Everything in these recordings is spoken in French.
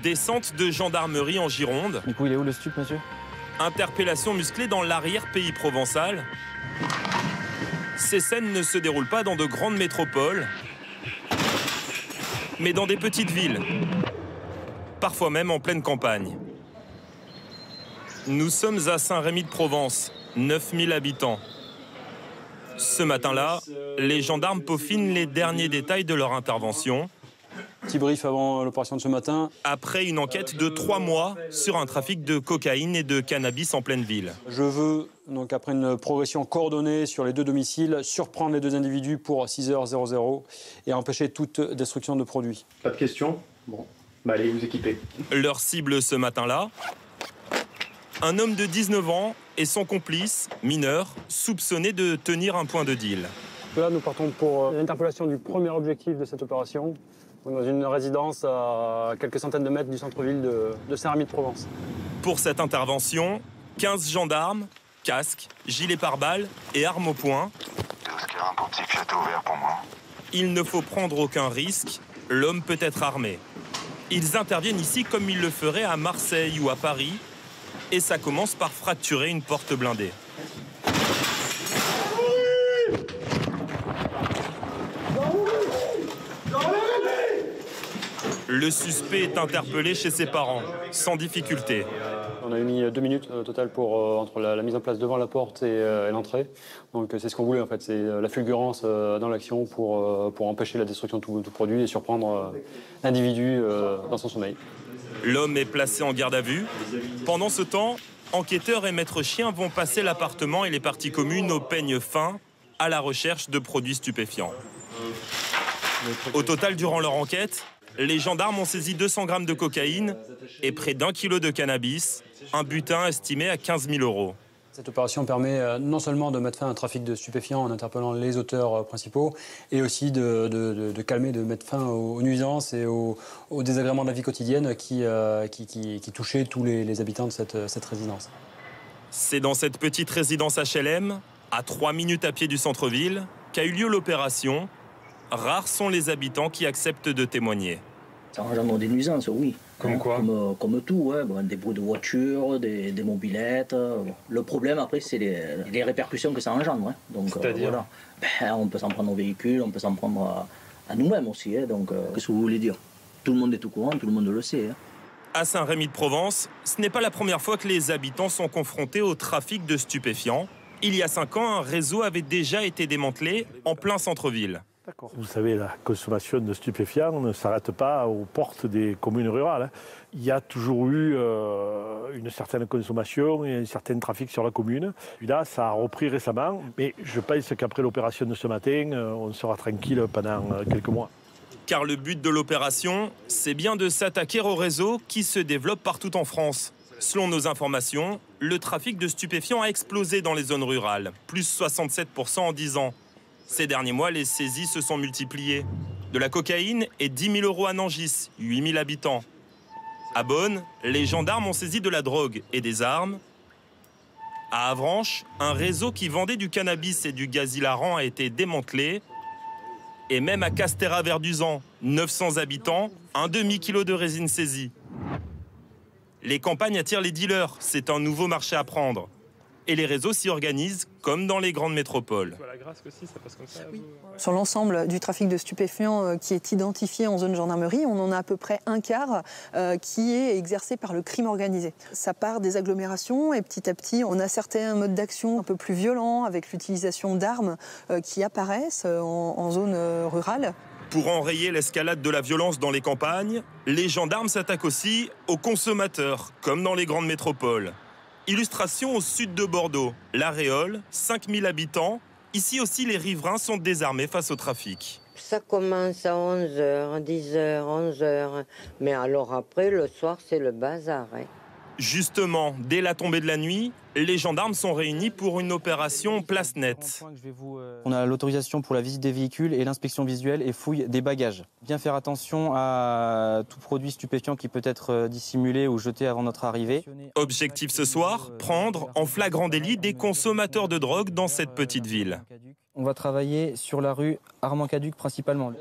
Descente de gendarmerie en Gironde. Du coup, il est où le stup, monsieur? Interpellation musclée dans l'arrière-pays provençal. Ces scènes ne se déroulent pas dans de grandes métropoles, mais dans des petites villes, parfois même en pleine campagne. Nous sommes à Saint-Rémy-de-Provence, 9000 habitants. Ce matin-là, les gendarmes peaufinent les derniers détails de leur intervention. Petit brief avant l'opération de ce matin. Après une enquête de 3 mois sur un trafic de cocaïne et de cannabis en pleine ville. Je veux, donc après une progression coordonnée sur les 2 domiciles, surprendre les 2 individus pour 6h00 et empêcher toute destruction de produits. Pas de questions? Bon, bah allez vous équiper. Leur cible ce matin-là, un homme de 19 ans et son complice, mineur, soupçonné de tenir un point de deal. Là, nous partons pour l'interpellation du premier objectif de cette opération, dans une résidence à quelques centaines de mètres du centre-ville de Saint-Rémy-de-Provence. Pour cette intervention, 15 gendarmes, casques, gilets pare-balles et armes au poing. Il ne faut prendre aucun risque, l'homme peut être armé. Ils interviennent ici comme ils le feraient à Marseille ou à Paris, et ça commence par fracturer une porte blindée. Le suspect est interpellé chez ses parents, sans difficulté. On a mis 2 minutes au total entre la mise en place devant la porte et l'entrée. Donc c'est ce qu'on voulait en fait, c'est la fulgurance dans l'action pour empêcher la destruction de tout produit et surprendre l'individu dans son sommeil. L'homme est placé en garde à vue. Pendant ce temps, enquêteurs et maîtres chiens vont passer l'appartement et les parties communes au peigne fin à la recherche de produits stupéfiants. Au total, durant leur enquête, les gendarmes ont saisi 200 grammes de cocaïne et près d'1 kilo de cannabis, un butin estimé à 15 000 €. Cette opération permet non seulement de mettre fin à un trafic de stupéfiants en interpellant les auteurs principaux, et aussi de calmer, de mettre fin aux nuisances et aux désagréments de la vie quotidienne qui touchaient tous les habitants de cette résidence. C'est dans cette petite résidence HLM, à 3 minutes à pied du centre-ville, qu'a eu lieu l'opération. Rares sont les habitants qui acceptent de témoigner. Ça engendre des nuisances, oui. Comme quoi? Comme tout, ouais. Bon, des bruits de voitures, des mobylettes. Le problème, après, c'est les répercussions que ça engendre. Hein. Donc, c'est-à-dire voilà. On peut s'en prendre aux véhicules, on peut s'en prendre à nous-mêmes aussi. Hein. Donc, qu'est-ce que vous voulez dire? Tout le monde est au courant, tout le monde le sait. Hein. À Saint-Rémy-de-Provence, ce n'est pas la première fois que les habitants sont confrontés au trafic de stupéfiants. Il y a 5 ans, un réseau avait déjà été démantelé en plein centre-ville. Vous savez, la consommation de stupéfiants ne s'arrête pas aux portes des communes rurales. Il y a toujours eu une certaine consommation et un certain trafic sur la commune. Puis là, ça a repris récemment. Mais je pense qu'après l'opération de ce matin, on sera tranquille pendant quelques mois. Car le but de l'opération, c'est bien de s'attaquer au réseau qui se développe partout en France. Selon nos informations, le trafic de stupéfiants a explosé dans les zones rurales, plus 67% en 10 ans. Ces derniers mois, les saisies se sont multipliées. De la cocaïne et 10 000 € à Nangis, 8 000 habitants. À Beaune, les gendarmes ont saisi de la drogue et des armes. À Avranches, un réseau qui vendait du cannabis et du gaz hilarant a été démantelé. Et même à Castéra-Verduzan, 900 habitants, un demi-kilo de résine saisie. Les campagnes attirent les dealers, c'est un nouveau marché à prendre. Et les réseaux s'y organisent comme dans les grandes métropoles. Sur l'ensemble du trafic de stupéfiants qui est identifié en zone gendarmerie, on en a à peu près un quart qui est exercé par le crime organisé. Ça part des agglomérations et petit à petit, on a certains modes d'action un peu plus violents avec l'utilisation d'armes qui apparaissent en zone rurale. Pour enrayer l'escalade de la violence dans les campagnes, les gendarmes s'attaquent aussi aux consommateurs, comme dans les grandes métropoles. Illustration au sud de Bordeaux, La Réole, 5000 habitants. Ici aussi, les riverains sont désarmés face au trafic. Ça commence à 11h, 10h, 11h. Mais alors après, le soir, c'est le bazar. Hein. Justement, dès la tombée de la nuit, les gendarmes sont réunis pour une opération place nette. On a l'autorisation pour la visite des véhicules et l'inspection visuelle et fouille des bagages. Bien faire attention à tout produit stupéfiant qui peut être dissimulé ou jeté avant notre arrivée. Objectif ce soir, prendre en flagrant délit des consommateurs de drogue dans cette petite ville. On va travailler sur la rue Armand-Caduc principalement.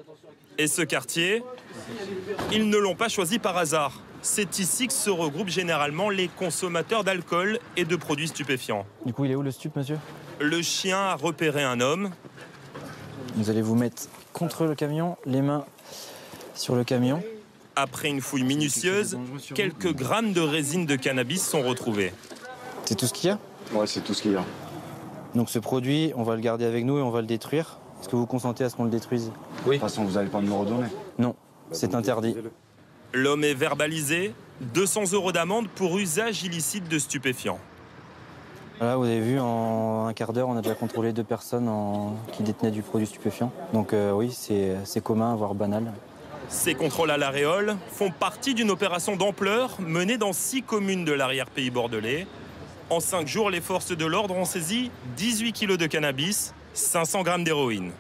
Et ce quartier, ils ne l'ont pas choisi par hasard. C'est ici que se regroupent généralement les consommateurs d'alcool et de produits stupéfiants. Du coup, il est où le stup, monsieur? Le chien a repéré un homme. Vous allez vous mettre contre le camion, les mains sur le camion. Après une fouille minutieuse, quelques grammes de résine de cannabis sont retrouvés. C'est tout ce qu'il y a? Ouais, c'est tout ce qu'il y a. Donc ce produit, on va le garder avec nous et on va le détruire. Est-ce que vous consentez à ce qu'on le détruise? Oui. De toute façon, vous n'allez pas me le redonner. Non, c'est interdit. L'homme est verbalisé, 200 € d'amende pour usage illicite de stupéfiants. Là, vous avez vu, en un quart d'heure, on a déjà contrôlé 2 personnes qui détenaient du produit stupéfiant. Donc oui, c'est commun, voire banal. Ces contrôles à l'aréole font partie d'une opération d'ampleur menée dans 6 communes de l'arrière-pays bordelais. En 5 jours, les forces de l'ordre ont saisi 18 kilos de cannabis, 500 grammes d'héroïne.